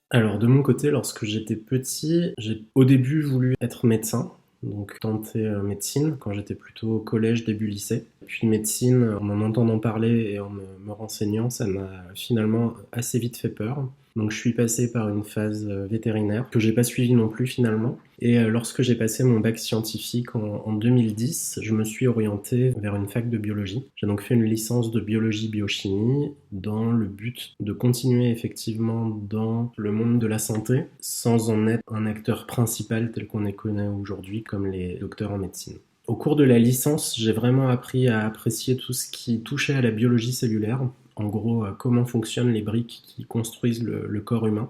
Alors de mon côté, lorsque j'étais petit, j'ai au début voulu être médecin, donc tenter médecine quand j'étais plutôt au collège, début lycée. Puis médecine, en entendant parler et en me renseignant, ça m'a finalement assez vite fait peur. Donc je suis passé par une phase vétérinaire que j'ai pas suivie non plus finalement. Et lorsque j'ai passé mon bac scientifique en 2010, je me suis orienté vers une fac de biologie. J'ai donc fait une licence de biologie biochimie dans le but de continuer effectivement dans le monde de la santé sans en être un acteur principal tel qu'on les connaît aujourd'hui comme les docteurs en médecine. Au cours de la licence, j'ai vraiment appris à apprécier tout ce qui touchait à la biologie cellulaire, en gros comment fonctionnent les briques qui construisent le corps humain.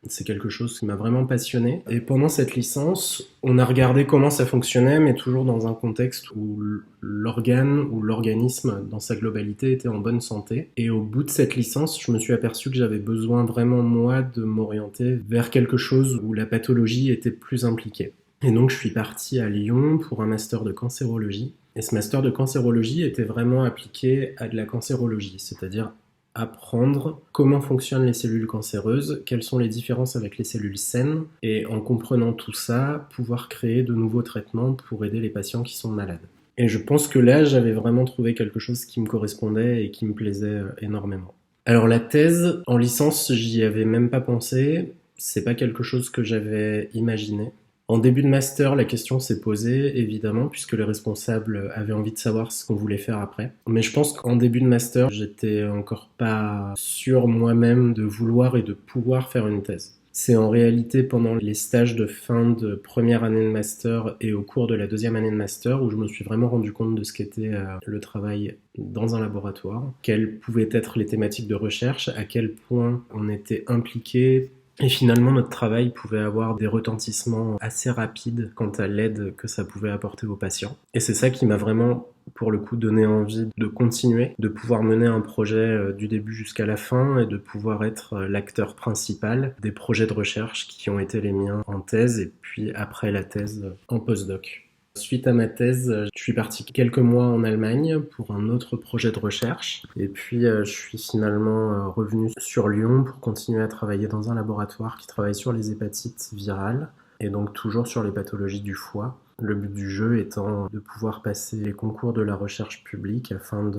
C'est quelque chose qui m'a vraiment passionné. Et pendant cette licence, on a regardé comment ça fonctionnait, mais toujours dans un contexte où l'organe ou l'organisme dans sa globalité était en bonne santé. Et au bout de cette licence, je me suis aperçu que j'avais besoin vraiment, moi, de m'orienter vers quelque chose où la pathologie était plus impliquée. Et donc je suis parti à Lyon pour un master de cancérologie. Et ce master de cancérologie était vraiment appliqué à de la cancérologie, c'est-à-dire apprendre comment fonctionnent les cellules cancéreuses, quelles sont les différences avec les cellules saines, et en comprenant tout ça, pouvoir créer de nouveaux traitements pour aider les patients qui sont malades. Et je pense que là, j'avais vraiment trouvé quelque chose qui me correspondait et qui me plaisait énormément. Alors la thèse, en licence, j'y avais même pas pensé, c'est pas quelque chose que j'avais imaginé. En début de master, la question s'est posée, évidemment, puisque les responsables avaient envie de savoir ce qu'on voulait faire après. Mais je pense qu'en début de master, j'étais encore pas sûr moi-même de vouloir et de pouvoir faire une thèse. C'est en réalité pendant les stages de fin de première année de master et au cours de la deuxième année de master où je me suis vraiment rendu compte de ce qu'était le travail dans un laboratoire, quelles pouvaient être les thématiques de recherche, à quel point on était impliqué. Et finalement, notre travail pouvait avoir des retentissements assez rapides quant à l'aide que ça pouvait apporter aux patients. Et c'est ça qui m'a vraiment, pour le coup, donné envie de continuer, de pouvoir mener un projet du début jusqu'à la fin et de pouvoir être l'acteur principal des projets de recherche qui ont été les miens en thèse et puis après la thèse en postdoc. Suite à ma thèse, je suis parti quelques mois en Allemagne pour un autre projet de recherche. Et puis, je suis finalement revenu sur Lyon pour continuer à travailler dans un laboratoire qui travaille sur les hépatites virales et donc toujours sur les pathologies du foie. Le but du jeu étant de pouvoir passer les concours de la recherche publique afin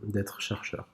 d'être chercheur.